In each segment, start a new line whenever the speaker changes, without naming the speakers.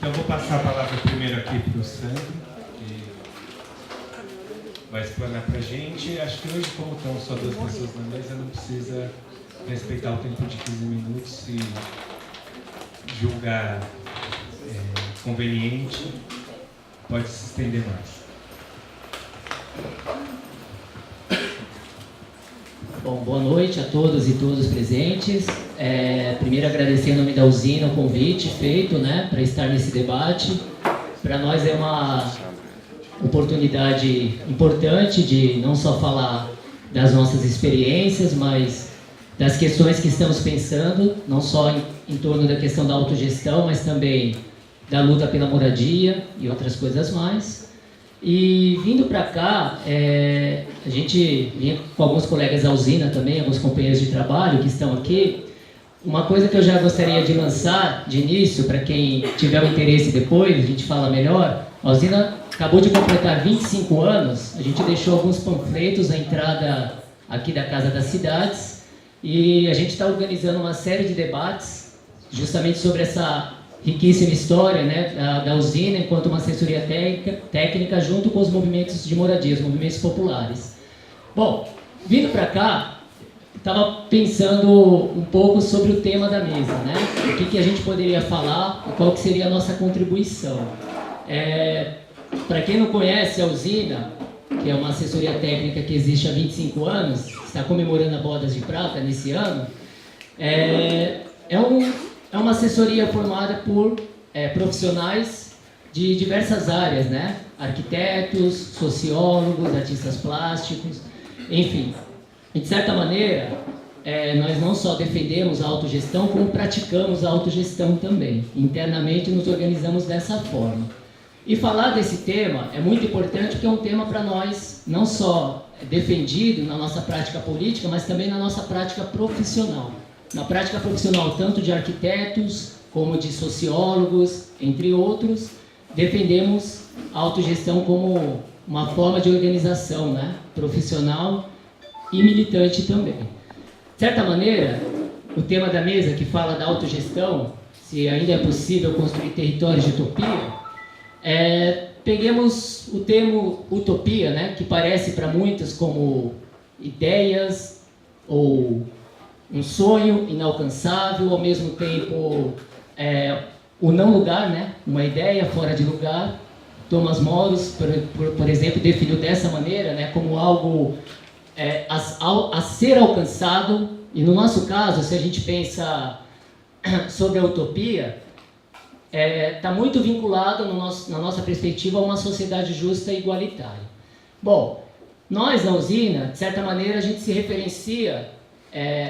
Então, vou passar a palavra primeiro aqui para o Sandro, que vai explanar para a gente. Acho que hoje, como estão só 2 pessoas na mesa, não precisa respeitar o tempo de 15 minutos. Se julgar conveniente, pode se estender mais.
Bom, boa noite a todas e todos presentes. Primeiro agradecer em nome da usina o convite feito, para estar nesse debate. Para nós é uma oportunidade importante de não só falar das nossas experiências, mas das questões que estamos pensando, não só em torno da questão da autogestão, mas também da luta pela moradia e outras coisas mais. E vindo para cá, a gente vinha com alguns colegas da usina também, alguns companheiros de trabalho que estão aqui. Uma coisa que eu já gostaria de lançar de início, para quem tiver o interesse depois, a gente fala melhor. A usina acabou de completar 25 anos, a gente deixou alguns panfletos na entrada aqui da Casa das Cidades e a gente está organizando uma série de debates justamente sobre essa riquíssima história da usina enquanto uma assessoria técnica junto com os movimentos de moradia, os movimentos populares. Bom, vindo para cá, estava pensando um pouco sobre o tema da mesa, o que a gente poderia falar e qual que seria a nossa contribuição. Para quem não conhece a usina, que é uma assessoria técnica que existe há 25 anos, está comemorando a Bodas de Prata nesse ano, é uma assessoria formada por profissionais de diversas áreas, arquitetos, sociólogos, artistas plásticos, enfim. E de certa maneira, nós não só defendemos a autogestão, como praticamos a autogestão também. Internamente nos organizamos dessa forma. E falar desse tema é muito importante porque é um tema para nós não só defendido na nossa prática política, mas também na nossa prática profissional. Na prática profissional, tanto de arquitetos como de sociólogos, entre outros, defendemos a autogestão como uma forma de organização profissional e militante também. De certa maneira, o tema da mesa que fala da autogestão, se ainda é possível construir territórios de utopia, peguemos o termo utopia, que parece para muitos como ideias ou um sonho inalcançável, ao mesmo tempo o não lugar, uma ideia fora de lugar. Thomas Moros, por exemplo, definiu dessa maneira, como algo a ser alcançado. E no nosso caso, se a gente pensa sobre a utopia, está muito vinculado na nossa perspectiva a uma sociedade justa e igualitária. Bom, nós na usina, de certa maneira, a gente se referencia,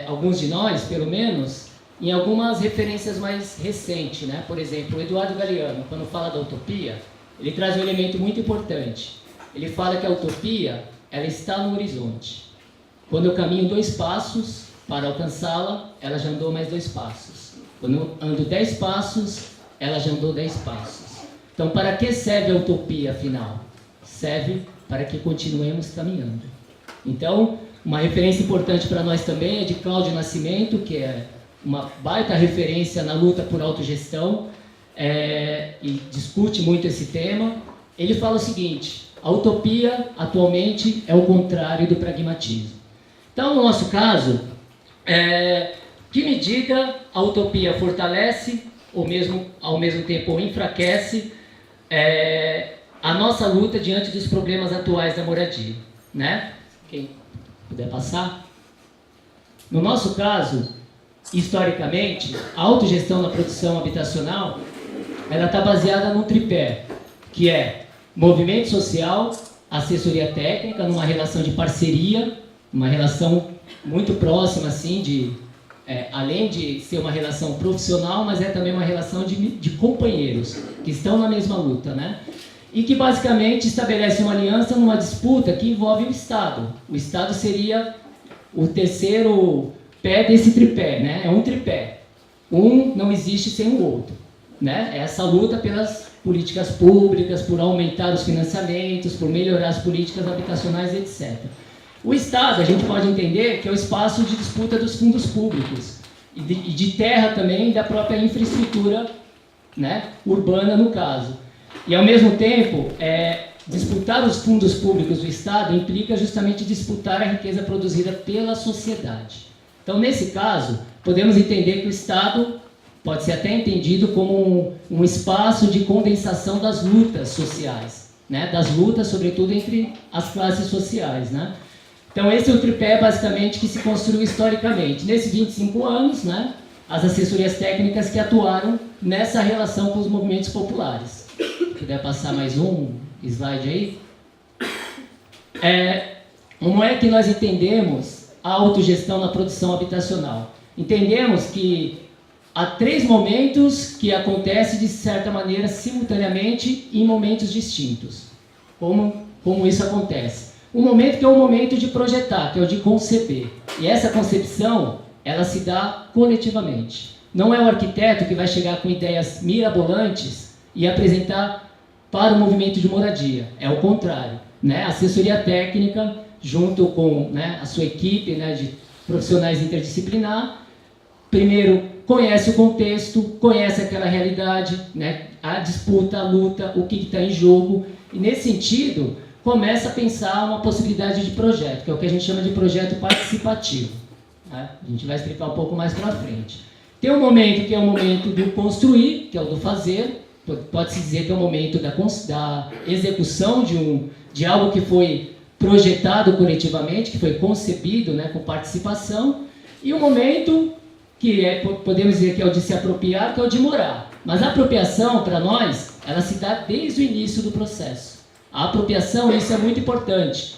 alguns de nós, pelo menos, em algumas referências mais recentes, Por exemplo, o Eduardo Galeano, quando fala da utopia, ele traz um elemento muito importante. Ele fala que a utopia, ela está no horizonte. Quando eu caminho 2 passos para alcançá-la, ela já andou mais 2 passos. Quando eu ando 10 passos, ela já andou 10 passos. Então, para que serve a utopia, afinal? Serve para que continuemos caminhando. Então, uma referência importante para nós também é de Cláudio Nascimento, que é uma baita referência na luta por autogestão, e discute muito esse tema. Ele fala o seguinte: a utopia, atualmente, é o contrário do pragmatismo. Então, no nosso caso, que medida a utopia fortalece, ou mesmo, ao mesmo tempo, enfraquece a nossa luta diante dos problemas atuais da moradia, Quem puder passar. No nosso caso, historicamente, a autogestão na produção habitacional, ela está baseada num tripé, que é movimento social, assessoria técnica, numa relação de parceria, uma relação muito próxima, assim, além de ser uma relação profissional, mas é também uma relação de companheiros que estão na mesma luta, E que basicamente estabelece uma aliança numa disputa que envolve o Estado. O Estado seria o terceiro pé desse tripé, É um tripé. Um não existe sem o outro, É essa luta pelas políticas públicas, por aumentar os financiamentos, por melhorar as políticas habitacionais, etc. O Estado, a gente pode entender que é o espaço de disputa dos fundos públicos e de terra também, da própria infraestrutura né, urbana no caso. E ao mesmo tempo, disputar os fundos públicos do Estado implica justamente disputar a riqueza produzida pela sociedade. Então, nesse caso, podemos entender que o Estado pode ser até entendido como um espaço de condensação das lutas sociais, né? Das lutas, sobretudo, entre as classes sociais, né? Então, esse é o tripé, basicamente, que se construiu historicamente. Nesses 25 anos, né, as assessorias técnicas que atuaram nessa relação com os movimentos populares. Se puder passar mais um slide aí. Como é que nós entendemos a autogestão na produção habitacional? Entendemos que há 3 momentos que acontecem, de certa maneira, simultaneamente em momentos distintos. Como isso acontece? Um momento que é o momento de projetar, que é o de conceber. E essa concepção, ela se dá coletivamente. Não é o arquiteto que vai chegar com ideias mirabolantes e apresentar para o movimento de moradia. É o contrário, né? A assessoria técnica, junto com, né, a sua equipe, né, de profissionais interdisciplinar, primeiro conhece o contexto, conhece aquela realidade, né, a disputa, a luta, o que está em jogo, e nesse sentido começa a pensar uma possibilidade de projeto, que é o que a gente chama de projeto participativo, né? A gente vai explicar um pouco mais para frente. Tem um momento que é o momento do construir, que é o do fazer, pode-se dizer que é o momento da execução de algo que foi projetado coletivamente, que foi concebido, né, com participação, e o momento que podemos dizer que é o de se apropriar, que é o de morar. Mas a apropriação, para nós, ela se dá desde o início do processo. A apropriação, isso é muito importante,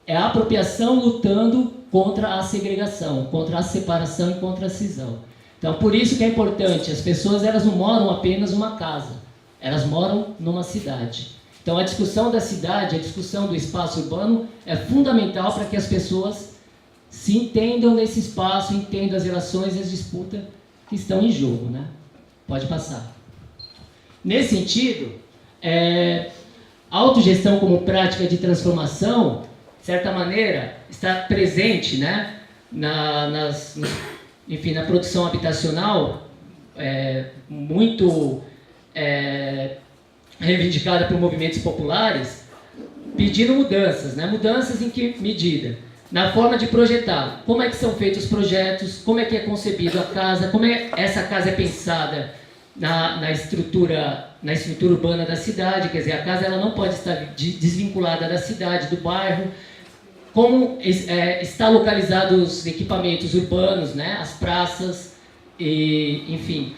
é a apropriação lutando contra a segregação, contra a separação e contra a cisão. Então, por isso que é importante, as pessoas elas não moram apenas numa casa, elas moram numa cidade. Então, a discussão da cidade, a discussão do espaço urbano é fundamental para que as pessoas se entendam nesse espaço, entendam as relações e as disputas que estão em jogo, né? Pode passar. Nesse sentido, a autogestão como prática de transformação, de certa maneira, está presente, né, na produção habitacional, muito reivindicada por movimentos populares, pedindo mudanças, né? Mudanças em que medida? Na forma de projetar. Como é que são feitos os projetos, como é que é concebido a casa, como essa casa é pensada na estrutura urbana da cidade, quer dizer, a casa ela não pode estar desvinculada da cidade, do bairro, como está localizados os equipamentos urbanos, né? As praças, e, enfim,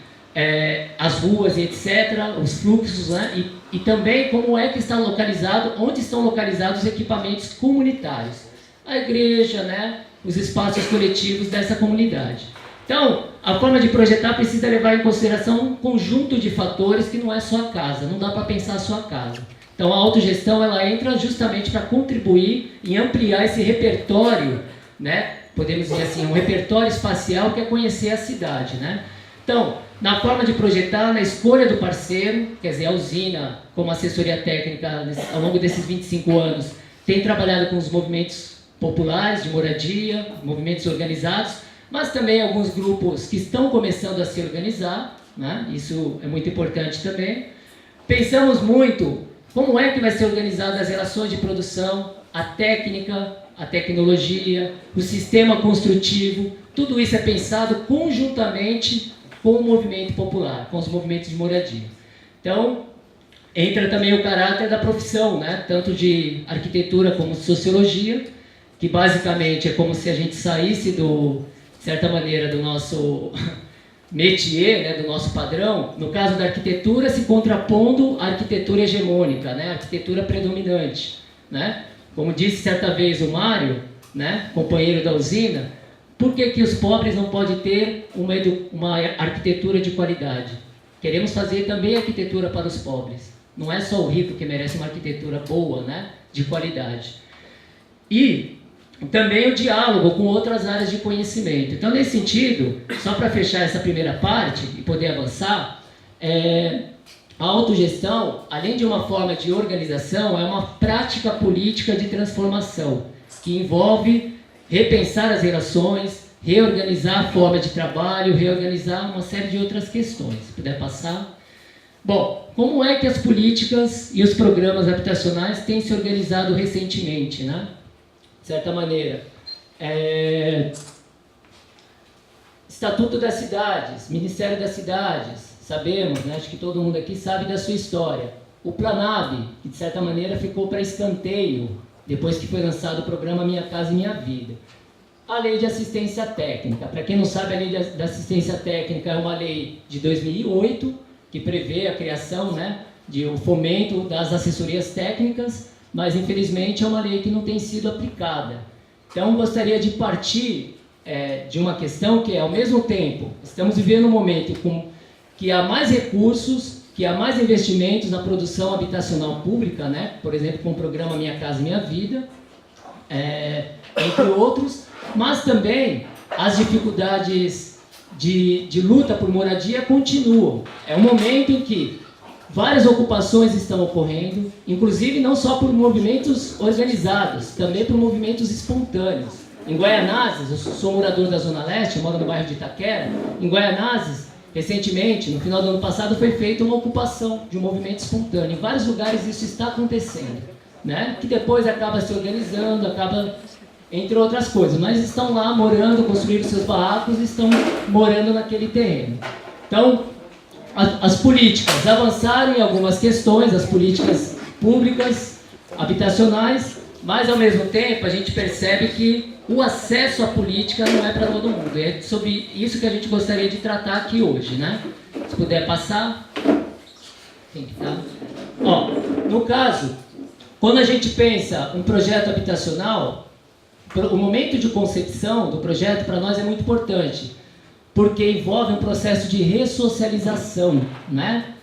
as ruas e etc., os fluxos, né? E também como é que está localizado, onde estão localizados os equipamentos comunitários. A igreja, né, os espaços coletivos dessa comunidade. Então, a forma de projetar precisa levar em consideração um conjunto de fatores que não é só a casa, não dá para pensar só a casa. Então, a autogestão ela entra justamente para contribuir em ampliar esse repertório, né, podemos dizer assim, um repertório espacial que é conhecer a cidade, né? Então, na forma de projetar, na escolha do parceiro, quer dizer, a usina, como assessoria técnica, ao longo desses 25 anos, tem trabalhado com os movimentos populares de moradia, movimentos organizados, mas também alguns grupos que estão começando a se organizar, né? Isso é muito importante também. Pensamos muito como é que vai ser organizada as relações de produção, a técnica, a tecnologia, o sistema construtivo, tudo isso é pensado conjuntamente com o movimento popular, com os movimentos de moradia. Então, entra também o caráter da profissão, né? Tanto de arquitetura como de sociologia, que basicamente é como se a gente saísse, de certa maneira, do nosso métier, né, do nosso padrão, no caso da arquitetura, se contrapondo à arquitetura hegemônica, né, a arquitetura predominante. Né? Como disse certa vez o Mário, né, companheiro da usina, por que os pobres não podem ter uma arquitetura de qualidade? Queremos fazer também arquitetura para os pobres. Não é só o rico que merece uma arquitetura boa, né, de qualidade. E também o diálogo com outras áreas de conhecimento. Então, nesse sentido, só para fechar essa primeira parte e poder avançar, a autogestão, além de uma forma de organização, é uma prática política de transformação, que envolve repensar as relações, reorganizar a forma de trabalho, reorganizar uma série de outras questões. Se puder passar. Bom, como é que as políticas e os programas habitacionais têm se organizado recentemente, né? De certa maneira. Estatuto das Cidades, Ministério das Cidades, sabemos, né? Acho que todo mundo aqui sabe da sua história. O Planab, que de certa maneira ficou para escanteio, depois que foi lançado o programa Minha Casa e Minha Vida. A Lei de Assistência Técnica. Para quem não sabe, a Lei de Assistência Técnica é uma lei de 2008, que prevê a criação, né, de o fomento das assessorias técnicas, mas infelizmente é uma lei que não tem sido aplicada. Então, gostaria de partir de uma questão que é, ao mesmo tempo, estamos vivendo um momento que há mais recursos, que há mais investimentos na produção habitacional pública, né? Por exemplo, com o programa Minha Casa Minha Vida, entre outros, mas também as dificuldades de luta por moradia continuam. É um momento em que várias ocupações estão ocorrendo, inclusive não só por movimentos organizados, também por movimentos espontâneos. Em Guaianazes, eu sou morador da Zona Leste, eu moro no bairro de Itaquera. Em Guaianazes, recentemente, no final do ano passado, foi feita uma ocupação de um movimento espontâneo. Em vários lugares isso está acontecendo, né? Que depois acaba se organizando, acaba, entre outras coisas, mas estão lá morando, construindo seus barracos, estão morando naquele terreno. Então, as políticas avançaram em algumas questões, as políticas públicas, habitacionais, mas ao mesmo tempo a gente percebe que o acesso à política não é para todo mundo. É sobre isso que a gente gostaria de tratar aqui hoje, né? Se puder passar. Tem que estar. Ó, no caso, quando a gente pensa um projeto habitacional, o momento de concepção do projeto para nós é muito importante, porque envolve um processo de ressocialização, né?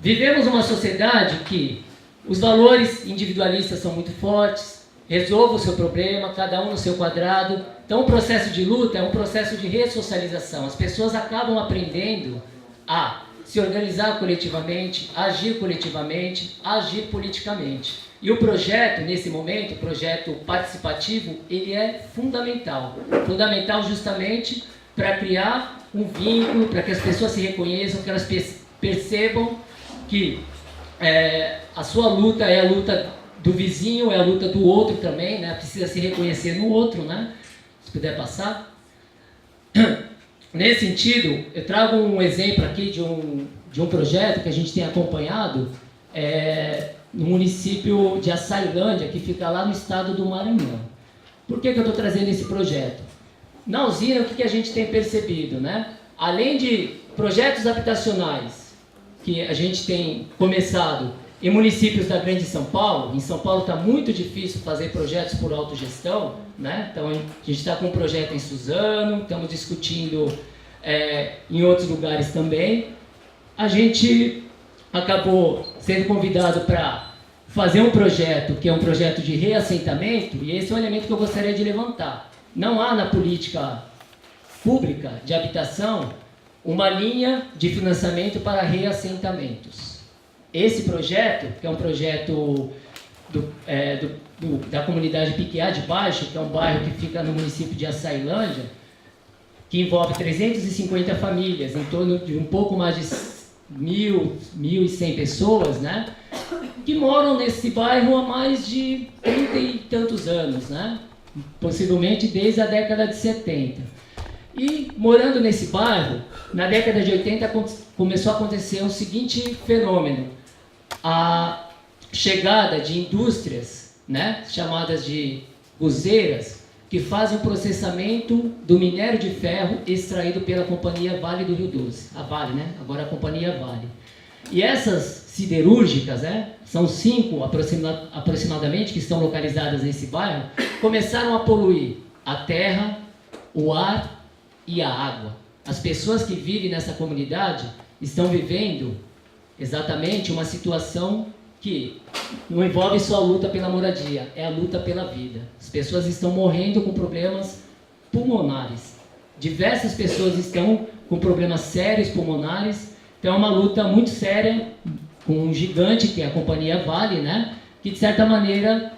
Vivemos uma sociedade que os valores individualistas são muito fortes, resolva o seu problema, cada um no seu quadrado. Então, o processo de luta é um processo de ressocialização. As pessoas acabam aprendendo a se organizar coletivamente, agir coletivamente, agir politicamente. E o projeto, nesse momento, o projeto participativo, ele é fundamental. Fundamental justamente para criar um vínculo, para que as pessoas se reconheçam, que elas percebam que a sua luta é a luta do vizinho, é a luta do outro também, né? Precisa se reconhecer no outro, né? Se puder passar. Nesse sentido, eu trago um exemplo aqui de um projeto que a gente tem acompanhado no município de Açailândia, que fica lá no estado do Maranhão. Por que eu estou trazendo esse projeto? Na usina, o que a gente tem percebido, né? Além de projetos habitacionais que a gente tem começado em municípios da Grande São Paulo, em São Paulo está muito difícil fazer projetos por autogestão, né? Então a gente está com um projeto em Suzano, estamos discutindo em outros lugares também. A gente acabou sendo convidado para fazer um projeto que é um projeto de reassentamento, e esse é um elemento que eu gostaria de levantar. Não há na política pública de habitação uma linha de financiamento para reassentamentos. Esse projeto, que é um projeto da comunidade Piquiá de Baixo, que é um bairro que fica no município de Açailândia, que envolve 350 famílias, em torno de um pouco mais de 1.100 pessoas, né? Que moram nesse bairro há mais de 30 e tantos anos, né? Possivelmente desde a década de 70. E morando nesse bairro, na década de 80 começou a acontecer o seguinte fenômeno: a chegada de indústrias, né, chamadas de guzeiras, que fazem o processamento do minério de ferro extraído pela companhia Vale do Rio Doce. A Vale, né? Agora a companhia Vale. E essas siderúrgicas, né, são 5 aproximadamente, que estão localizadas nesse bairro, começaram a poluir a terra, o ar e a água. As pessoas que vivem nessa comunidade estão vivendo exatamente uma situação que não envolve só a luta pela moradia, é a luta pela vida. As pessoas estão morrendo com problemas pulmonares. Diversas pessoas estão com problemas sérios pulmonares. Então é uma luta muito séria com um gigante, que é a companhia Vale, né? Que de certa maneira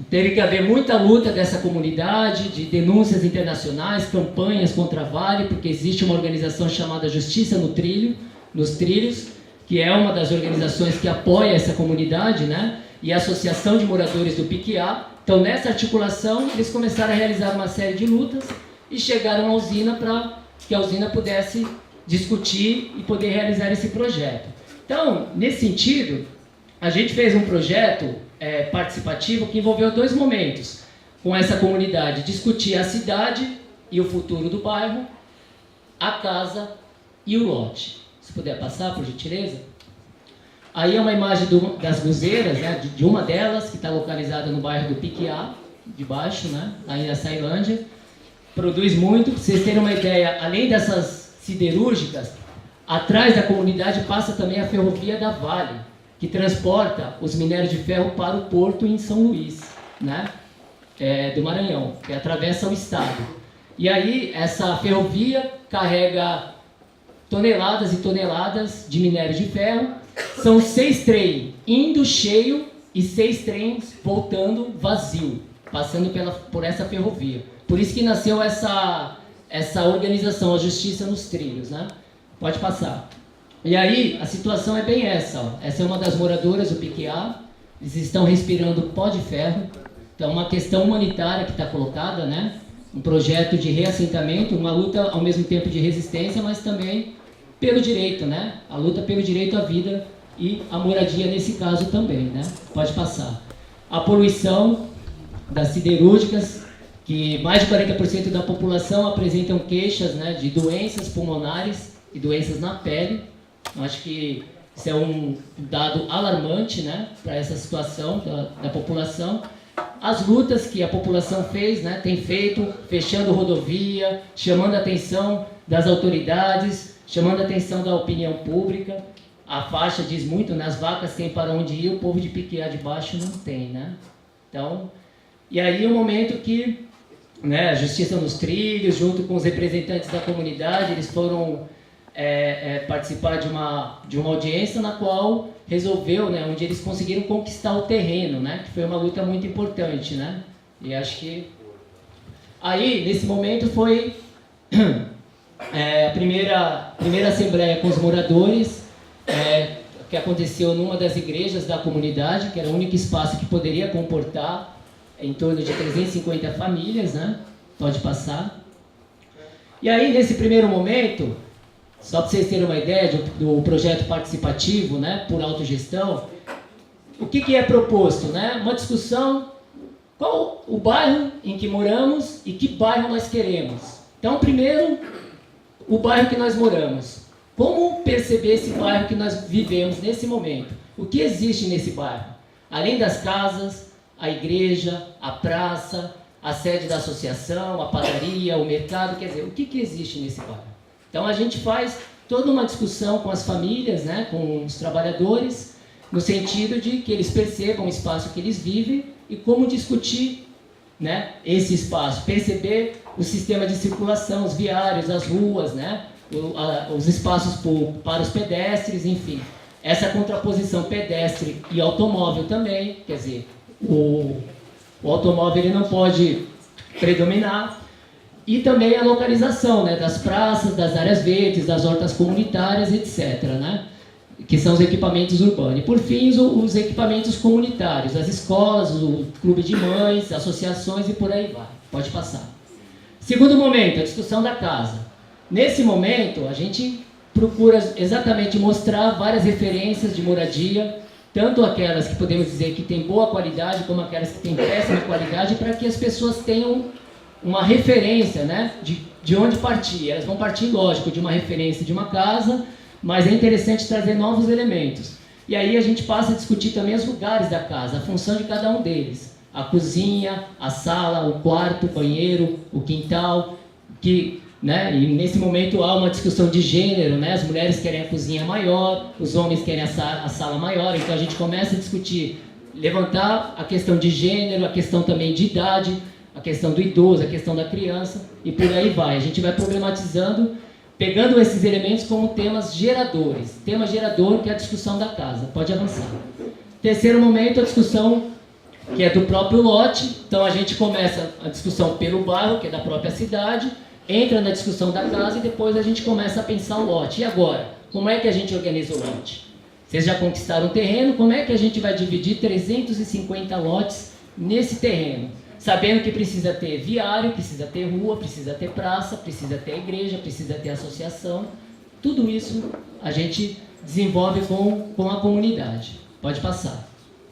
teve que haver muita luta dessa comunidade, de denúncias internacionais, campanhas contra a Vale, porque existe uma organização chamada Justiça no Trilho, nos Trilhos, que é uma das organizações que apoia essa comunidade, né? E a Associação de Moradores do Piquiá. Então, nessa articulação, eles começaram a realizar uma série de lutas e chegaram à usina para que a usina pudesse discutir e poder realizar esse projeto. Então, nesse sentido, a gente fez um projeto participativo que envolveu 2 momentos com essa comunidade: discutir a cidade e o futuro do bairro, a casa e o lote. Se puder passar, por gentileza. Aí é uma imagem das guzeiras, né, de uma delas, que está localizada no bairro do Piquiá, de baixo, né, aí na Ceilândia. Produz muito. Para vocês terem uma ideia, além dessas siderúrgicas, atrás da comunidade passa também a ferrovia da Vale, que transporta os minérios de ferro para o porto em São Luís, né, do Maranhão, que atravessa o estado. E aí essa ferrovia carrega toneladas e toneladas de minério de ferro. São 6 trens indo cheio e 6 trens voltando vazio, passando por essa ferrovia. Por isso que nasceu essa organização, a Justiça nos Trilhos, né? Pode passar. E aí, a situação é bem essa. Ó. Essa é uma das moradoras do Piquiá. Eles estão respirando pó de ferro. Então, uma questão humanitária que está colocada, né? Um projeto de reassentamento, uma luta ao mesmo tempo de resistência, mas também pelo direito, né? A luta pelo direito à vida e à moradia nesse caso também, né? Pode passar. A poluição das siderúrgicas, que mais de 40% da população apresentam queixas, né, de doenças pulmonares e doenças na pele. Eu acho que isso é um dado alarmante, né, para essa situação da população. As lutas que a população fez, né, tem feito, fechando rodovia, chamando a atenção das autoridades, chamando a atenção da opinião pública. A faixa diz muito, né, as vacas têm para onde ir, o povo de Piquiá de baixo não tem, né? Então, e aí o momento que, né, a Justiça nos Trilhos, junto com os representantes da comunidade, eles foram participar de uma audiência na qual resolveu, né, onde eles conseguiram conquistar o terreno, né, que foi uma luta muito importante, né? E acho que aí, nesse momento, foi a primeira assembleia com os moradores, que aconteceu numa das igrejas da comunidade, que era o único espaço que poderia comportar em torno de 350 famílias, né? Pode passar. E aí, nesse primeiro momento, só para vocês terem uma ideia do projeto participativo, né, por autogestão, o que é proposto, né? Uma discussão, qual o bairro em que moramos e que bairro nós queremos. Então, primeiro, o bairro que nós moramos. Como perceber esse bairro que nós vivemos nesse momento? O que existe nesse bairro? Além das casas, a igreja, a praça, a sede da associação, a padaria, o mercado, quer dizer, o que existe nesse bairro? Então a gente faz toda uma discussão com as famílias, né, com os trabalhadores, no sentido de que eles percebam o espaço que eles vivem e como discutir, né, esse espaço, perceber o sistema de circulação, os viários, as ruas, né, os espaços para os pedestres, enfim. Essa contraposição pedestre e automóvel também, quer dizer, o automóvel ele não pode predominar. E também a localização, né, das praças, das áreas verdes, das hortas comunitárias, etc., né, que são os equipamentos urbanos. E, por fim, os equipamentos comunitários, as escolas, o clube de mães, associações e por aí vai. Pode passar. Segundo momento, a discussão da casa. Nesse momento, a gente procura exatamente mostrar várias referências de moradia, tanto aquelas que podemos dizer que têm boa qualidade, como aquelas que têm péssima qualidade, para que as pessoas tenham uma referência, né, de onde partir. Elas vão partir, lógico, de uma referência de uma casa, mas é interessante trazer novos elementos. E aí a gente passa a discutir também os lugares da casa, a função de cada um deles. A cozinha, a sala, o quarto, o banheiro, o quintal, né, e nesse momento há uma discussão de gênero, né, as mulheres querem a cozinha maior, os homens querem a sala maior, então a gente começa a discutir, levantar a questão de gênero, a questão também de idade, a questão do idoso, a questão da criança, e por aí vai. A gente vai problematizando, pegando esses elementos como temas geradores. Tema gerador, que é a discussão da casa. Pode avançar. Terceiro momento, a discussão que é do próprio lote. Então, a gente começa a discussão pelo bairro, que é da própria cidade, entra na discussão da casa e depois a gente começa a pensar o lote. E agora? como é que a gente organiza o lote? Vocês já conquistaram o terreno, como é que a gente vai dividir 350 lotes nesse terreno? Sabendo que precisa ter viário, precisa ter rua, precisa ter praça, precisa ter igreja, precisa ter associação. Tudo isso a gente desenvolve com a comunidade. Pode passar.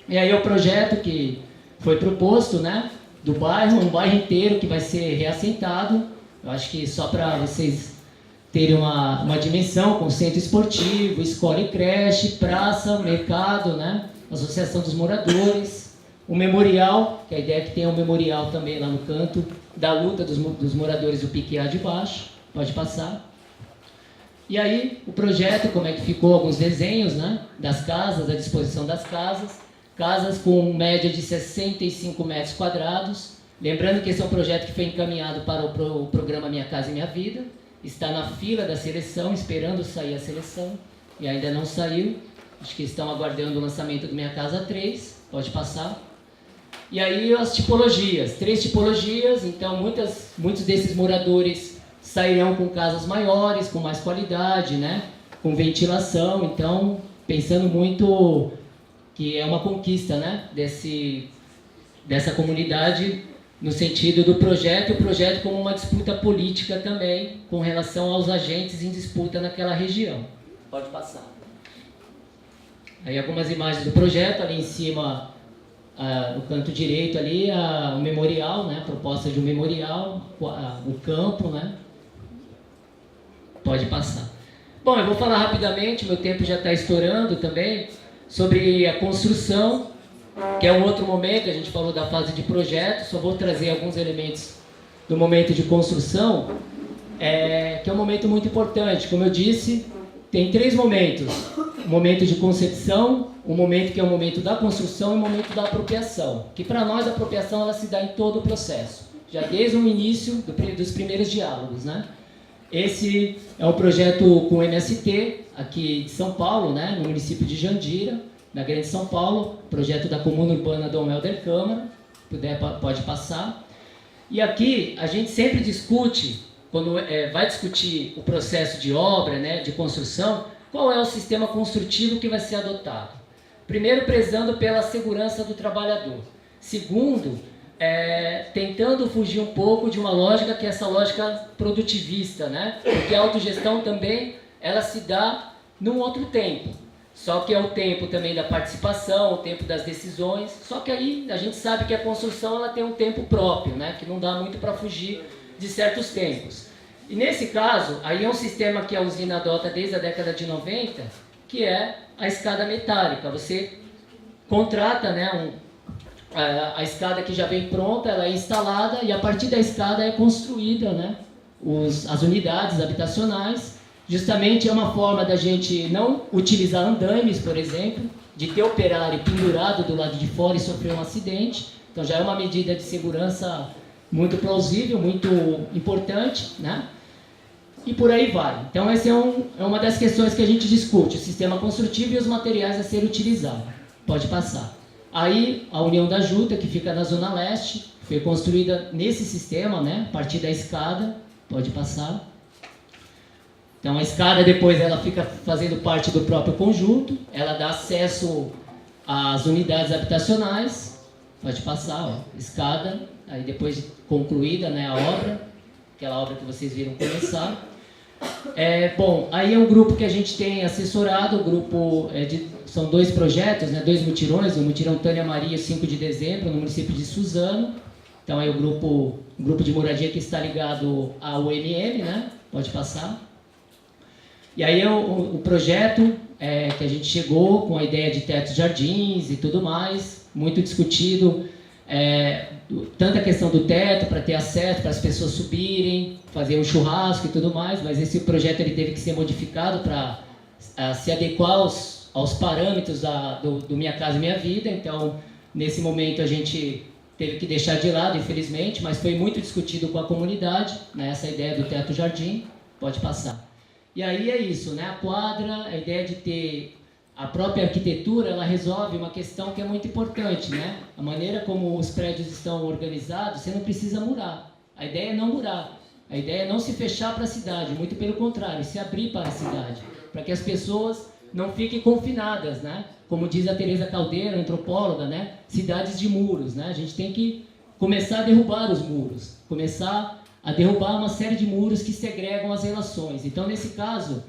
E aí o projeto que foi proposto, né, do bairro, um bairro inteiro que vai ser reassentado. Eu acho que só para vocês terem uma dimensão, com centro esportivo, escola e creche, praça, mercado, né, associação dos moradores, o memorial, que a ideia é que tenha um memorial também lá no canto da luta dos moradores do PQA de baixo. Pode passar. E aí, o projeto, como é que ficou, alguns desenhos, né, das casas, a disposição das casas. Casas com média de 65 metros quadrados. Lembrando que esse é um projeto que foi encaminhado para o programa Minha Casa e Minha Vida. Está na fila da seleção, esperando sair a seleção. E ainda não saiu. Acho que estão aguardando o lançamento do Minha Casa 3. Pode passar. E aí as tipologias. 3 tipologias. Então, muitos desses moradores sairão com casas maiores, com mais qualidade, né? Com ventilação. Então, pensando muito que é uma conquista, né? Dessa comunidade, no sentido do projeto, e o projeto como uma disputa política também, com relação aos agentes em disputa naquela região. Pode passar. Aí algumas imagens do projeto, ali em cima, no canto direito ali, o memorial, né? A proposta de um memorial, o campo, né? Pode passar. Bom, eu vou falar rapidamente, meu tempo já está estourando também, sobre a construção, que é um outro momento. A gente falou da fase de projeto, só vou trazer alguns elementos do momento de construção, que é um momento muito importante. Como eu disse, tem 3 momentos: o momento de concepção, o momento que é o momento da construção e o momento da apropriação, que para nós a apropriação ela se dá em todo o processo, já desde o início dos primeiros diálogos, né? Esse é um projeto com o MST, aqui de São Paulo, né, no município de Jandira, na Grande São Paulo, projeto da Comuna Urbana Dom Helder Câmara, puder, pode passar. E aqui a gente sempre discute, quando vai discutir o processo de obra, né, de construção, qual é o sistema construtivo que vai ser adotado. Primeiro, prezando pela segurança do trabalhador. Segundo, tentando fugir um pouco de uma lógica que é essa lógica produtivista, né? Porque a autogestão também, ela se dá num outro tempo. Só que é o tempo também da participação, o tempo das decisões. Só que aí a gente sabe que a construção ela tem um tempo próprio, né? Que não dá muito para fugir de certos tempos. E nesse caso, aí é um sistema que a usina adota desde a década de 90, que é a escada metálica. Você contrata, né, a escada que já vem pronta, ela é instalada e a partir da escada é construída, né, as unidades habitacionais. Justamente é uma forma da gente não utilizar andaimes, por exemplo, de ter operário pendurado do lado de fora e sofrer um acidente. Então já é uma medida de segurança muito plausível, muito importante, né? E por aí vai. Então essa é uma das questões que a gente discute, o sistema construtivo e os materiais a serem utilizados. Pode passar. Aí a União da Juta, que fica na Zona Leste, foi construída nesse sistema, né? A partir da escada. Pode passar. Então a escada depois ela fica fazendo parte do próprio conjunto, ela dá acesso às unidades habitacionais. Pode passar, ó, escada, aí depois concluída, né, a obra, aquela obra que vocês viram começar. Bom, aí é um grupo que a gente tem assessorado, o grupo são 2 projetos, né, 2 mutirões, o mutirão Tânia Maria, 5 de dezembro, no município de Suzano. Então é o grupo de moradia que está ligado ao UMM, né, pode passar. E aí é o projeto que a gente chegou com a ideia de teto jardins e tudo mais, muito discutido, tanto a questão do teto para ter acesso, para as pessoas subirem, fazer um churrasco e tudo mais, mas esse projeto ele teve que ser modificado para se adequar aos parâmetros do Minha Casa e Minha Vida. Então, nesse momento a gente teve que deixar de lado, infelizmente, mas foi muito discutido com a comunidade, né, essa ideia do teto jardim. Pode passar. E aí é isso, né? A quadra, a ideia de ter a própria arquitetura, ela resolve uma questão que é muito importante, né? A maneira como os prédios estão organizados, você não precisa murar. A ideia é não murar. A ideia é não se fechar para a cidade, muito pelo contrário, se abrir para a cidade. para que as pessoas não fiquem confinadas, né? Como diz a Teresa Caldeira, antropóloga, né? Cidades de muros, né? A gente tem que começar a derrubar os muros, começar a derrubar uma série de muros que segregam as relações. Então, nesse caso,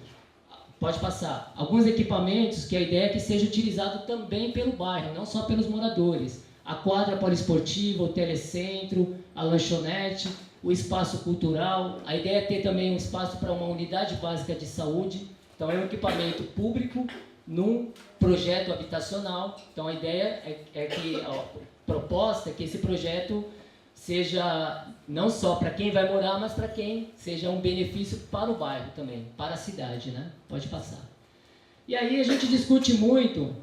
pode passar, alguns equipamentos que a ideia é que seja utilizado também pelo bairro, não só pelos moradores. A quadra poliesportiva, o telecentro, a lanchonete, o espaço cultural. A ideia é ter também um espaço para uma unidade básica de saúde. Então, é um equipamento público num projeto habitacional. Então, a ideia é que a proposta é que esse projeto seja não só para quem vai morar, mas para quem seja um benefício para o bairro também, para a cidade, né? Pode passar. E aí a gente discute muito,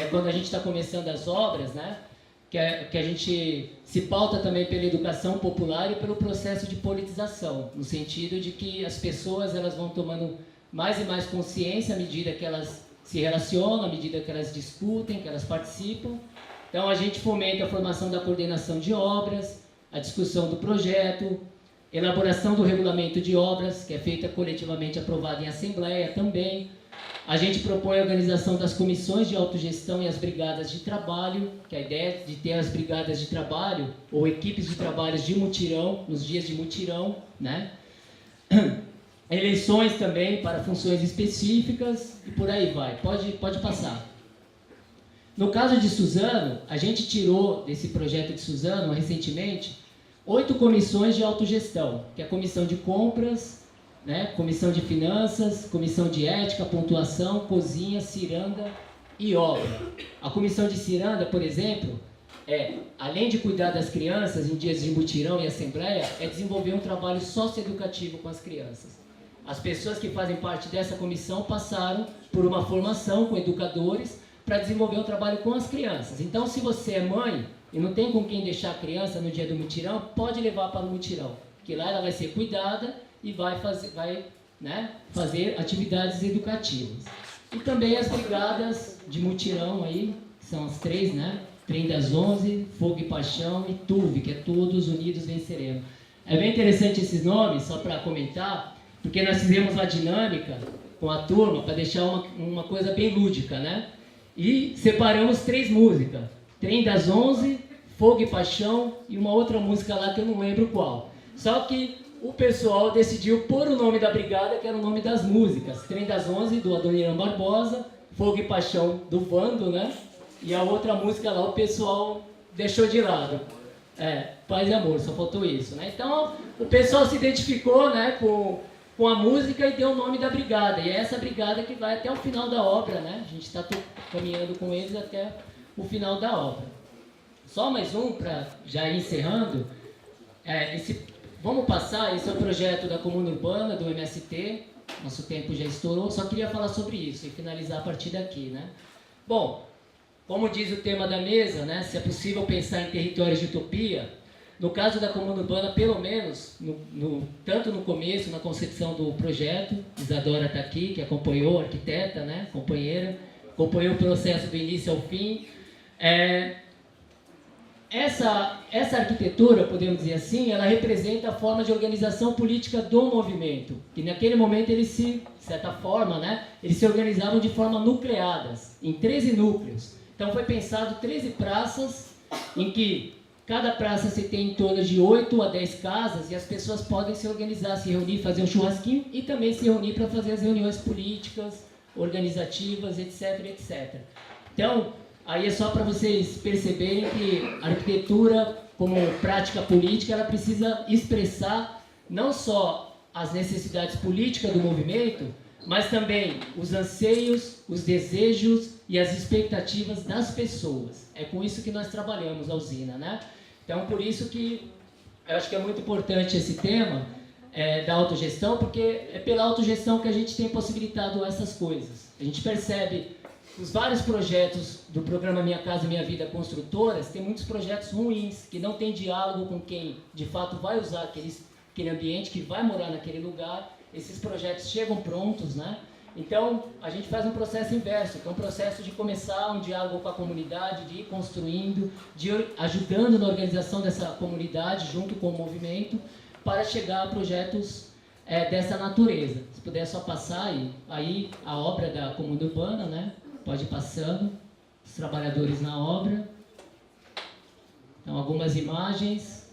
quando a gente está começando as obras, né? Que a gente se pauta também pela educação popular e pelo processo de politização, no sentido de que as pessoas elas vão tomando mais e mais consciência à medida que elas se relacionam, à medida que elas discutem, que elas participam. Então, a gente fomenta a formação da coordenação de obras, a discussão do projeto, elaboração do regulamento de obras, que é feita coletivamente aprovada em assembleia também. A gente propõe a organização das comissões de autogestão e as brigadas de trabalho, que a ideia é de ter as brigadas de trabalho, ou equipes de trabalhos de mutirão, nos dias de mutirão, né? Eleições também para funções específicas, e por aí vai. Pode passar. No caso de Suzano, a gente tirou desse projeto de Suzano, recentemente, 8 comissões de autogestão, que é a comissão de compras, né, comissão de finanças, comissão de ética, pontuação, cozinha, ciranda e obra. A comissão de ciranda, por exemplo, além de cuidar das crianças em dias de mutirão e assembleia, é desenvolver um trabalho socioeducativo com as crianças. As pessoas que fazem parte dessa comissão passaram por uma formação com educadores para desenvolver um trabalho com as crianças. Então, se você é mãe e não tem com quem deixar a criança no dia do mutirão, pode levar para o mutirão, que lá ela vai ser cuidada e vai fazer atividades educativas. E também as brigadas de mutirão aí, que são as 3, né? Trem das 11, Fogo e Paixão e TUV, que é Todos Unidos Venceremos. É bem interessante esses nomes, só para comentar, porque nós fizemos uma dinâmica com a turma para deixar uma coisa bem lúdica, né? E separamos 3 músicas. Trem das 11, Fogo e Paixão e uma outra música lá que eu não lembro qual. Só que o pessoal decidiu pôr o nome da brigada, que era o nome das músicas. Trem das 11, do Adoniran Barbosa, Fogo e Paixão, do Vando, né? E a outra música lá o pessoal deixou de lado. Paz e Amor, só faltou isso, né? Então, o pessoal se identificou, né, com a música e deu o nome da brigada. E é essa brigada que vai até o final da obra, né? A gente está caminhando com eles até o final da obra. Só mais um, para já ir encerrando. Vamos passar, esse é o projeto da Comuna Urbana, do MST. Nosso tempo já estourou, só queria falar sobre isso e finalizar a partir daqui, né? Bom, como diz o tema da mesa, né? Se é possível pensar em territórios de utopia, no caso da Comuna Urbana, pelo menos, tanto no começo, na concepção do projeto, Isadora está aqui, que acompanhou, arquiteta, né, companheira, acompanhou o processo do início ao fim. Essa arquitetura, podemos dizer assim, ela representa a forma de organização política do movimento, que naquele momento eles de certa forma, né, eles se organizavam de forma nucleadas, em 13 núcleos. Então foi pensado 13 praças, em que cada praça se tem em torno de 8 a 10 casas e as pessoas podem se organizar, se reunir, fazer um churrasquinho e também se reunir para fazer as reuniões políticas, organizativas, etc, etc. Então, aí é só para vocês perceberem que a arquitetura, como prática política, ela precisa expressar não só as necessidades políticas do movimento, mas também os anseios, os desejos e as expectativas das pessoas. É com isso que nós trabalhamos a usina, né? Então, por isso que eu acho que é muito importante esse tema da autogestão, porque é pela autogestão que a gente tem possibilitado essas coisas. A gente percebe os vários projetos do programa Minha Casa Minha Vida Construtoras, tem muitos projetos ruins, que não tem diálogo com quem de fato vai usar aquele ambiente, que vai morar naquele lugar. Esses projetos chegam prontos, né? Então, a gente faz um processo inverso, que é um processo de começar um diálogo com a comunidade, de ir construindo, de ir ajudando na organização dessa comunidade, junto com o movimento, para chegar a projetos dessa natureza. Se puder só passar aí a obra da Comuna Urbana, né? Pode ir passando, os trabalhadores na obra. Então, algumas imagens.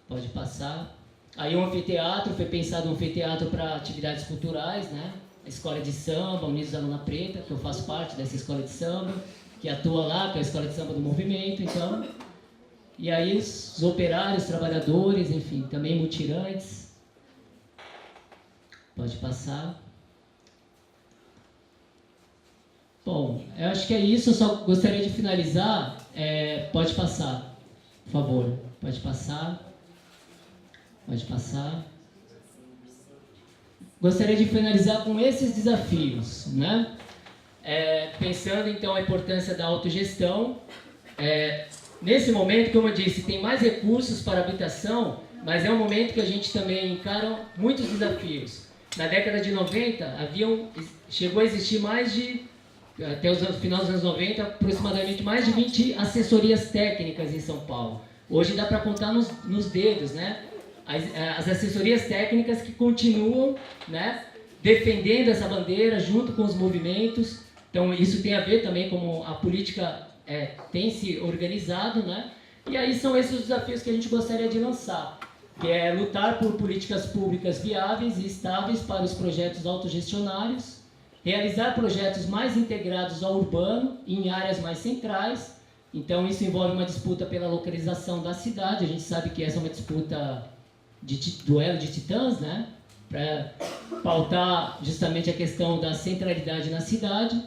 Pode passar. Aí o anfiteatro, foi pensado um anfiteatro para atividades culturais, né? A escola de samba, Unidos da Luna Preta, que eu faço parte dessa escola de samba, que atua lá, que é a escola de samba do movimento, então. E aí os operários, trabalhadores, enfim, também mutirantes. Pode passar. Bom, eu acho que é isso, eu só gostaria de finalizar. Pode passar, por favor. Pode passar. Pode passar. Gostaria de finalizar com esses desafios, né? Pensando então a importância da autogestão. Nesse momento, como eu disse, tem mais recursos para habitação, mas é um momento que a gente também encara muitos desafios. Na década de 90, chegou a existir até o final dos anos 90, aproximadamente mais de 20 assessorias técnicas em São Paulo. Hoje dá para contar nos dedos, né? As assessorias técnicas que continuam, né, defendendo essa bandeira junto com os movimentos. Então, isso tem a ver também com a política tem se organizado, né? E aí são esses os desafios que a gente gostaria de lançar, que é lutar por políticas públicas viáveis e estáveis para os projetos autogestionários, realizar projetos mais integrados ao urbano e em áreas mais centrais. Então, isso envolve uma disputa pela localização da cidade. A gente sabe que essa é uma disputa de duelo de titãs, né? Para pautar justamente a questão da centralidade na cidade.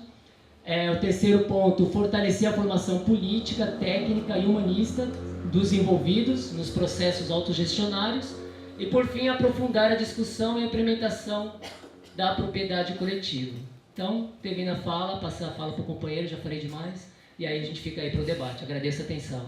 O terceiro ponto, fortalecer a formação política, técnica e humanista dos envolvidos nos processos autogestionários. E, por fim, aprofundar a discussão e a implementação da propriedade coletiva. Então, termina a fala, passar a fala para o companheiro, já falei demais, e aí a gente fica aí para o debate. Agradeço a atenção.